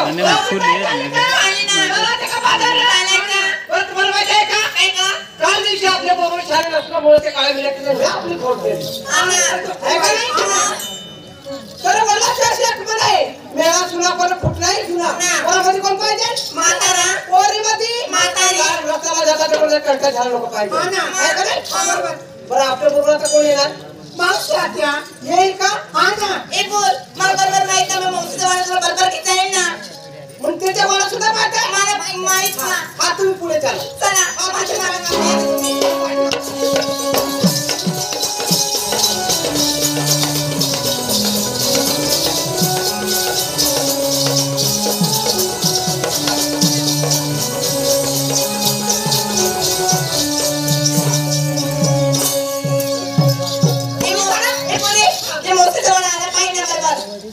आणि मग फुल येत नाही तुम्हाला माहिती आहे का काल दिवशी आपल्या बरोबर छान नसल्यामुळे ते काळे मिळाले आपली खोट तर मला शेख म्हणे मेळा सुना पण फुटलाय सुना कोणामध्ये कोण पाहिजे म्हातारा पोरीमध्ये म्हातारी रस्त्याला जातात म्हणजे कळता छान लोक पाहिजे बरं आपल्या बरोबर आता कोण येणार मावशी आत्या येईल का हा ना ए बोल मला बरोबर माहित आहे मावशीच्या वाणाला बरोबर किती आहे ना मग त्याच्या वाला सुद्धा माहित आहे मला माहित ना हा तुम्ही पुढे चला चला माझ्या मला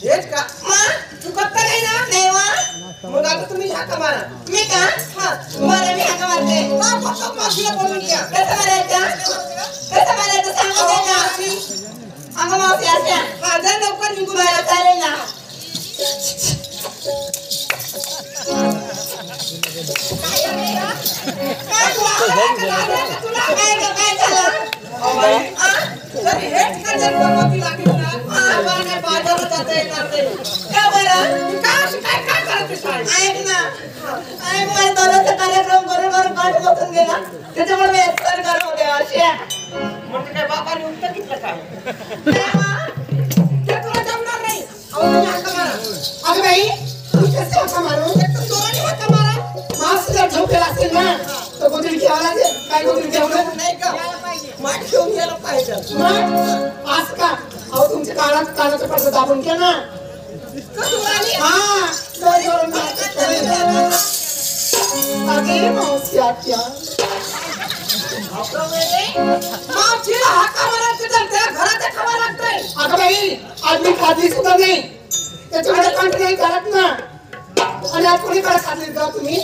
हेच का चुकत तर नाही ना नाही वा मग आता तुम्ही हाका मारा मी का हा मला मी हाका मारते फक्त मावशीला बोलून घ्या कसं मारायचं सांगू दे ना अगं मावशी असल्या हा जर लवकर निघून बरं चालेल ना काय झालं जर हेच का जर बनवावी लागली ना आम्हाला काय बाजारात जाता येणार नाही का बरं काय करायचं काय ऐक ना ऐक मला दररोजचा कार्यक्रम बरोबर पाठ बसून गेला त्याच्यामुळे मी एक्सपायर करत होते अशी म्हणजे काय बापाने उलट घेतलं काय ते तुला जमणार नाही अहो तुम्ही हाका मारा अगं बाई तुम्ही कसे हाका मारू एक तर जोराने हाका मारा मावशीला झोपेला असेल ना तर गोदरी घ्यावं लागेल काय गोदरी घ्यावं नाही का माठ घेऊन गेलं पाहिजे माठ आज का अहो तुमच्या कानाचं पडलं दाबून घ्या ना हा जोर अगे मावशी आत्या मावशीला हाका मारायचं तर त्या घरात खावा लागतंय अगं बाई आज मी खाल्ली सुद्धा नाही त्याच्यामध्ये कंठ नाही करत ना आणि आज कोणीकडे खाल्ली का तुम्ही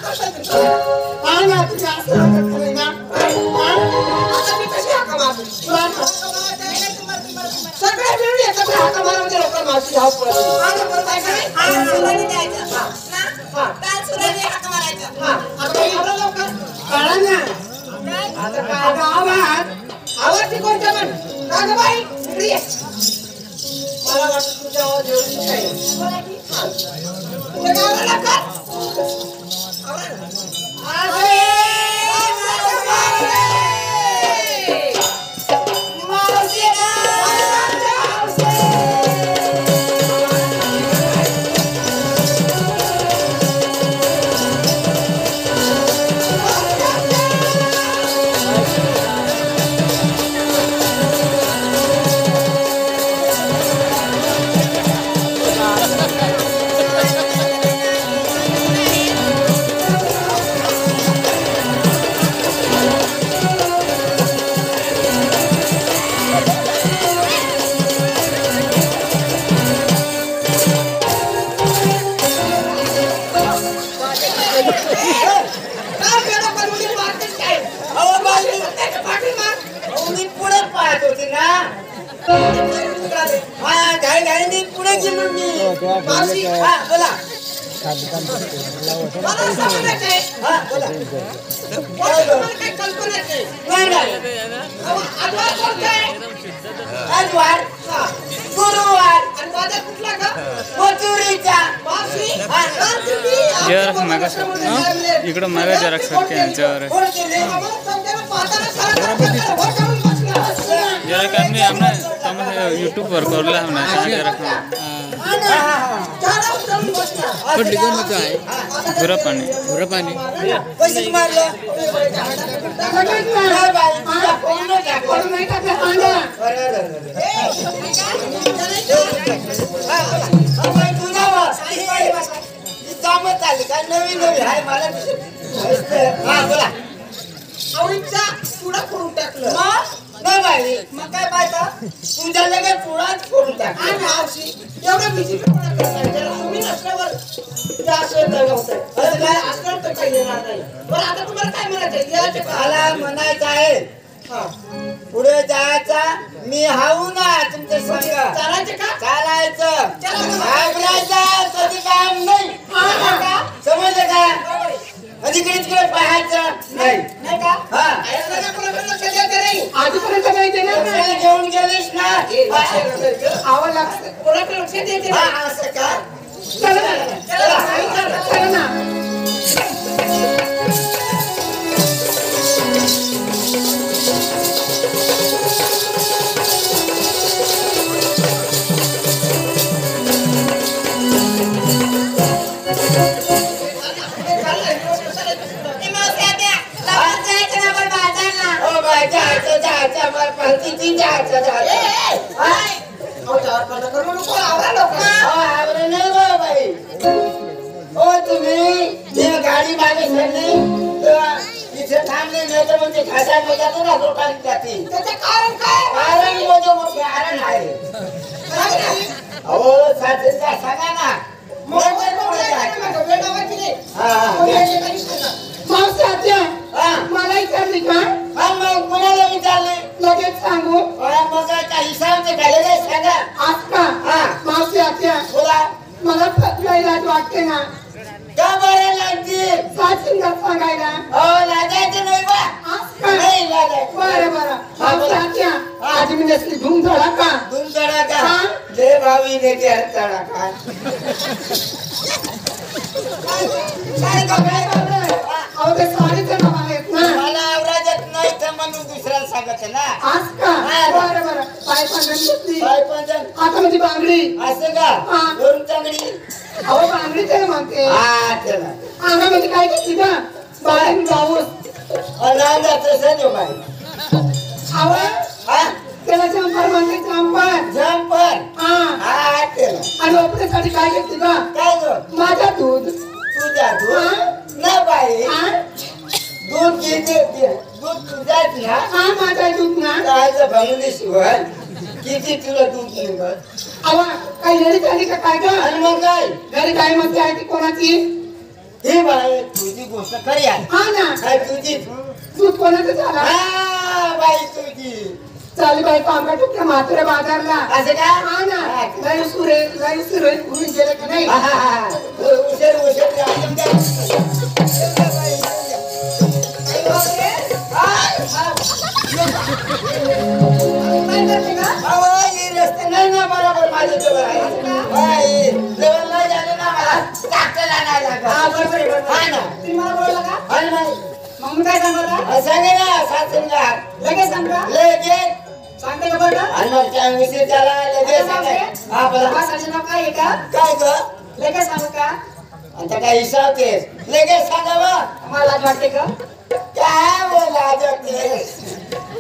हा ना तुम्ही असं खाल्ली ना आता मी कशी हाका मारली सगळे मिळून एकत्र हाका मारायचे लोक मावशी धाव पडत काल सुराने हाका मारायचं आता एवढं लवकर कळा ना आता आवाज कोणत्या पण का ग बाई इकडे ये. मला वाटतं तुझ्या आवाज एवढी काय तुझ्या गावाला का इकडं मागा जरा सारखे यांच्यावर जरा कमी आमने यूट्यूब वर करला हमने जरा भुरा पाणी नवीन आहे मला बोला आवडीचा पुडा फोडून टाकलं नाही बाई मग काय पाहिजे तुझ्या लगेच पुडाच फोडून टाक मावशी एवढं बिजी तुम्ही नसल्यावर काय असलं तर काही येणार नाही बरं आता तुम्हाला काय म्हणायचं मला म्हणायचं आहे पुढे जायचा मी हाऊ ना तुमच्या संग चालायचं का चालायचं ते हा असं का चला ना चला ना गाडी मागे सरली तिथे थांबली नाही तर म्हणजे खासा जाते ना लोकांनी जाते त्याचं कारण काय कारण म्हणजे मोठे कारण आहे अहो सासरीला सांगा ना मावशी आत्या मला विचारली का मग कुणाला विचारले लगेच सांगू मग हिसाब ते घालेले सांगा आज का मावशी आत्या बोला मला लाज वाटते ना का बरं लागते साचिंदा सांगायला लाजायचं नाही बा आज का नाही लाजायचं बरं मावशी आत्या आज मी नसली धूम धडा का धूम धडा का जय भावी नेते हरताळा का अहो ते साडीचे नाव आहेत ना मला आवराजत नाही तर म्हणून दुसऱ्याला सांगत ना आज का बरं पाय पांढरण घेतली काय पंजन आता म्हणजे बांगडी असं का वरून चांगली अहो बांगडी ते म्हणते चला अंगामध्ये काय घेतली का बाहेर जाऊस अनांदा तसं जो बाई अहो हा त्याला जंपर म्हणते जंपर जंपर हा चला आणि ऑपरेसाठी काय घेतली का काय गो माझा दूध तुझ्या दूध ना बाई दूध घेते दूध तुझ्याच ना हा माझा दूध ना कायचं भंगली शिवाय किती तुला दूध निघत अवा काही घरी झाली का काय ग आणि मग काय घरी काय म्हणते आहे ती कोणाची ही बाई तुझी गोष्ट खरी आहे हा ना काय तुझी दूध कोणाचं झाला बाई तुझी चालू बाई कामका टुकल्या म्हाताऱ्या बाजारला असं का हा ना लय सुरे घुरून गेले का नाही उशीर रस्ते नाही ना बरोबर माझ्या जवळ आहे जवळ नाही झालं ना मला टाकला नाही लागत हा ना तुम्ही मला बोलला का आणि नाही मग मी काय सांगला सांगे ना सासंगार लगेच सांगा लगेच सांगते का बरं आणि मग त्या विषय त्याला लगेच सांगे हा बोला माझं नाव काय आहे का काय ग लगेच सांगू का आता काय हिसाब तेच लगेच सांगावं मला लाज वाटते का काय बोला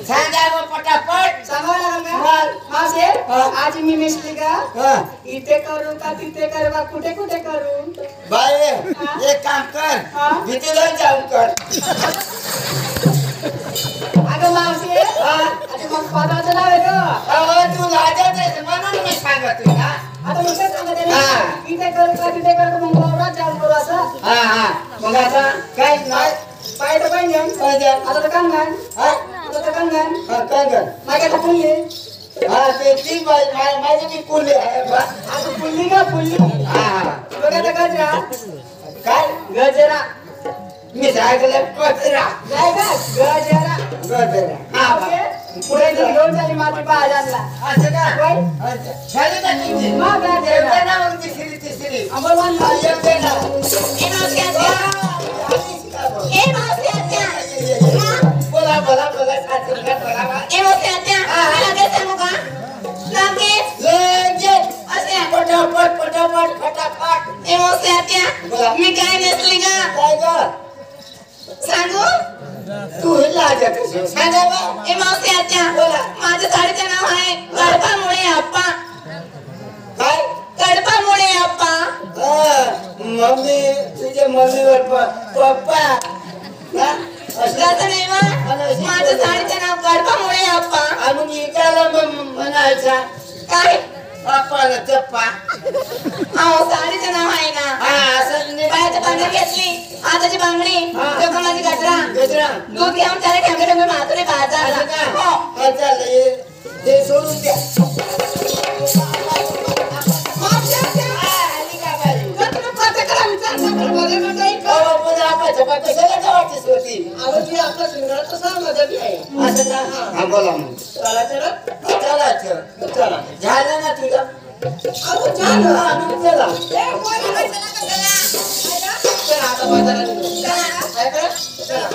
सांगा पटापट सांगावं लागेल का मग. मावशे आज मी मिसली का हा इथे करू का तिथे करू का कुठे कुठे करू बाई एक काम कर हा? भीतीला जाऊन कर अगं मावशे आता मग पदाचं नाव आहे का तू लाजत आहेस म्हणून मी सांगत तुला आता मग काय सांगते ना? हा. इथे करू का तिथे करू का मग वावरात जाऊन करू असं हा मग आता काय नाही पाय तर पाहिजे पाहिजे. आता तर कंगन हा? आता तर कंगन काय कर माझ्या तर पुल्ली हा ते ती माझी मी कुल्ली आहे बा आता पुल्ली का पुल्ली हा बघा तर गजरा काय गजरा मी सांगितलं कचरा काय का गजरा गजरा हा बा. पुढे घेऊन झाली माझी बाजारला असं का काय? अच्छा. झाली का तुमची मग गजरा. येते ना मग तिसरी अंबल वन हा, येते ना बोला सासरीला बोला बा. लगेच पटापट बोला. मी काय नेसली का काय ग सांगू तू हे लाजत असेल. सांगा बा. ए मावशी आत्या बोला. माझ्या साडीचं नाव आहे गडपामुळे अप्पा काय गडपामुळे अप्पा मम्मी तुझ्या मम्मीवर पप्पा हा? असं तसं नाही मग माझ्या साडीचं नाव गडपामुळे अप्पा आणि इकायला म्हणायचा काय पप्पाला चप्पा अहो साडीचं नाव आहे ना हा असं नाही. बायाची बांगडी घेतली हाताची बांगडी हा. डोक्यामध्ये गजरा गजरा दूध घेऊन त्याला ठेवले ठेवले म्हातारे असं बाजारला का? हो हा, चाललंय. ते सोडून द्या मावशी आत्या, हा, आली का बाई? लग्न प्रत्येकाला विचारता पण मध्ये मध्ये ऐक. अहो, पण आपण चप्पा कशाला गावाचीच होती अहो, ती आपल्या शिंगाला तसा मजा बी आहे. असं का हा बोला मग चला चला. चला झालं ना तुझं अहो छान हा, मग चला ए, कोणी पैसे नका त्याला. चला आता बाजारात निघू. काय करा? चला.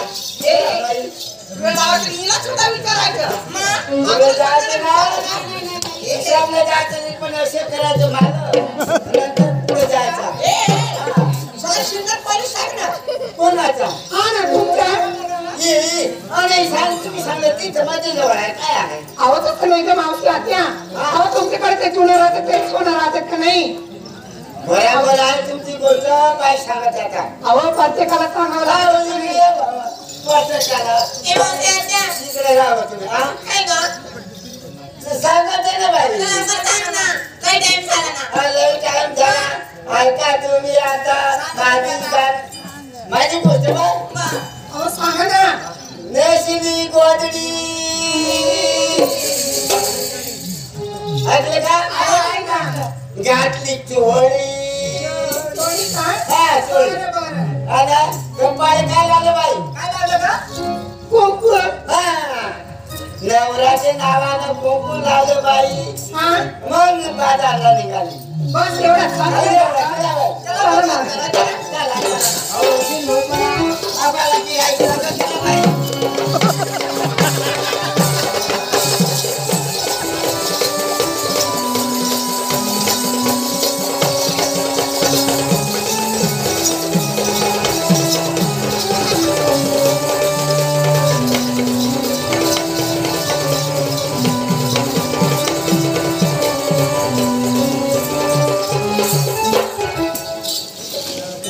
चला, बाई. तुला गावात हिला सुद्धा विचारायचं. मग? पुढे जायचं ना हिसाबला जायचं नाही पण असे करायचं मला नंतर पुढे जायचं मला शिंदे पोलीस साहेब ना. कोणाचा हा ना तुमचा ये आणि सांग तुम्ही सांगत तिथं माझ्या जवळ आहे काय आहे अहो तसं नाही का मावशी आत्या अहो तुमच्याकडे ते जुनं राहतं ते सोनं राहतं का नाही बरोबर आहे तुमची गोष्ट काय सांगत आता अहो प्रत्येकाला सांगावं लागतं ए, मावशी आत्या. तिकडे राहावं तुम्ही हा काय गं? सांगत आहे ना बाई चला, बरं सांग ना. काही टाइम झाला ना. लय टाइम झाला ऐका तुम्ही आता माझी गोष्ट बघ बरं. अहो सांगा ना नेसली गोदडी ऐकलं का अहो ऐका घातली चोळी कोणी काय हा चोळी बरं बरं आता कंपाळ काय लागलं बाई काय लागलं का कुंकू हा नवऱ्याच्या नावानं कुंकू लावलं बाई हा मग बाजारला निघाली बस एवढा अरे एवढं, चला बाई. चला चला, चला. अहो, उशीर होत नाही. आम्हाला ती ऐकू नका केलं बाई.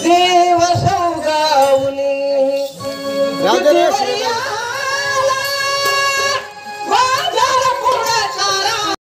देव सौगावली